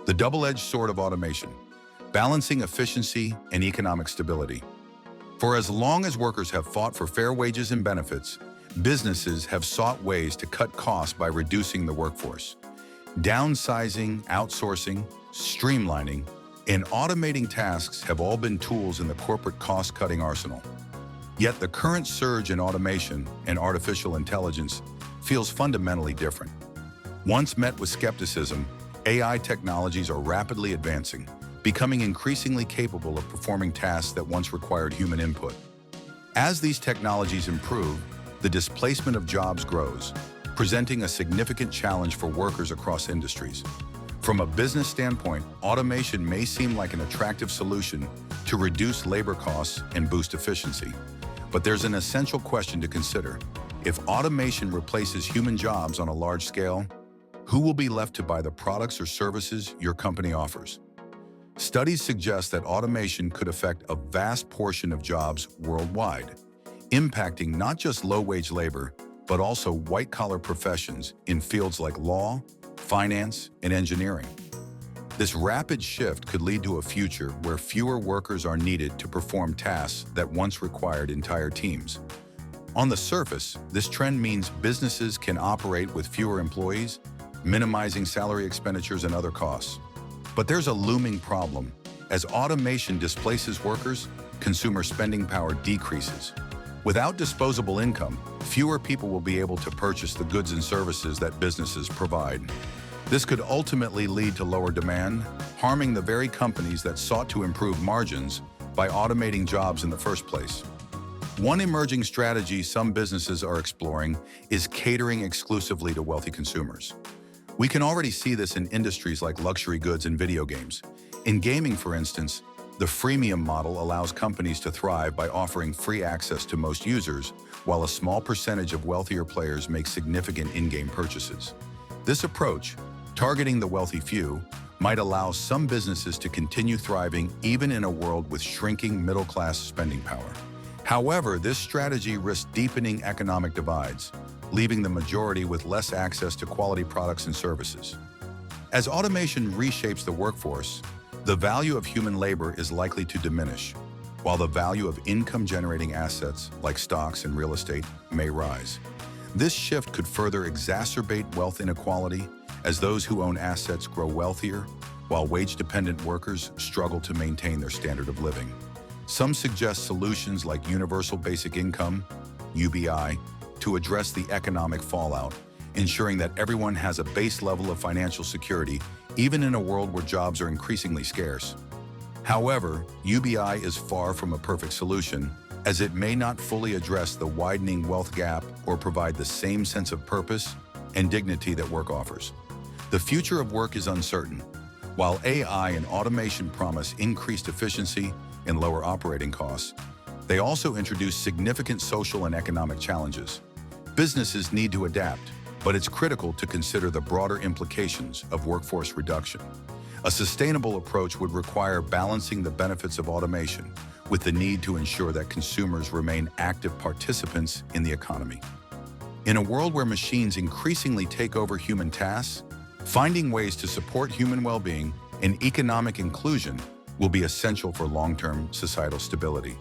The double-edged sword of automation, balancing efficiency and economic stability. For as long as workers have fought for fair wages and benefits, businesses have sought ways to cut costs by reducing the workforce. Downsizing, outsourcing, streamlining, and automating tasks have all been tools in the corporate cost-cutting arsenal. Yet the current surge in automation and artificial intelligence feels fundamentally different. Once met with skepticism, AI technologies are rapidly advancing, becoming increasingly capable of performing tasks that once required human input. As these technologies improve, the displacement of jobs grows, presenting a significant challenge for workers across industries. From a business standpoint, automation may seem like an attractive solution to reduce labor costs and boost efficiency. But there's an essential question to consider. If automation replaces human jobs on a large scale, who will be left to buy the products or services your company offers? Studies suggest that automation could affect a vast portion of jobs worldwide, impacting not just low-wage labor, but also white-collar professions in fields like law, finance, and engineering. This rapid shift could lead to a future where fewer workers are needed to perform tasks that once required entire teams. On the surface, this trend means businesses can operate with fewer employees, minimizing salary expenditures and other costs. But there's a looming problem. As automation displaces workers, consumer spending power decreases. Without disposable income, fewer people will be able to purchase the goods and services that businesses provide. This could ultimately lead to lower demand, harming the very companies that sought to improve margins by automating jobs in the first place. One emerging strategy some businesses are exploring is catering exclusively to wealthy consumers. We can already see this in industries like luxury goods and video games. In gaming, for instance, the freemium model allows companies to thrive by offering free access to most users, while a small percentage of wealthier players make significant in-game purchases. This approach, targeting the wealthy few, might allow some businesses to continue thriving even in a world with shrinking middle-class spending power. However, this strategy risks deepening economic divides, leaving the majority with less access to quality products and services. As automation reshapes the workforce, the value of human labor is likely to diminish, while the value of income-generating assets like stocks and real estate may rise. This shift could further exacerbate wealth inequality as those who own assets grow wealthier, while wage-dependent workers struggle to maintain their standard of living. Some suggest solutions like universal basic income, UBI, to address the economic fallout, ensuring that everyone has a base level of financial security, even in a world where jobs are increasingly scarce. However, UBI is far from a perfect solution, as it may not fully address the widening wealth gap or provide the same sense of purpose and dignity that work offers. The future of work is uncertain. While AI and automation promise increased efficiency and lower operating costs, they also introduce significant social and economic challenges. Businesses need to adapt, but it's critical to consider the broader implications of workforce reduction. A sustainable approach would require balancing the benefits of automation with the need to ensure that consumers remain active participants in the economy. In a world where machines increasingly take over human tasks, finding ways to support human well-being and economic inclusion will be essential for long-term societal stability.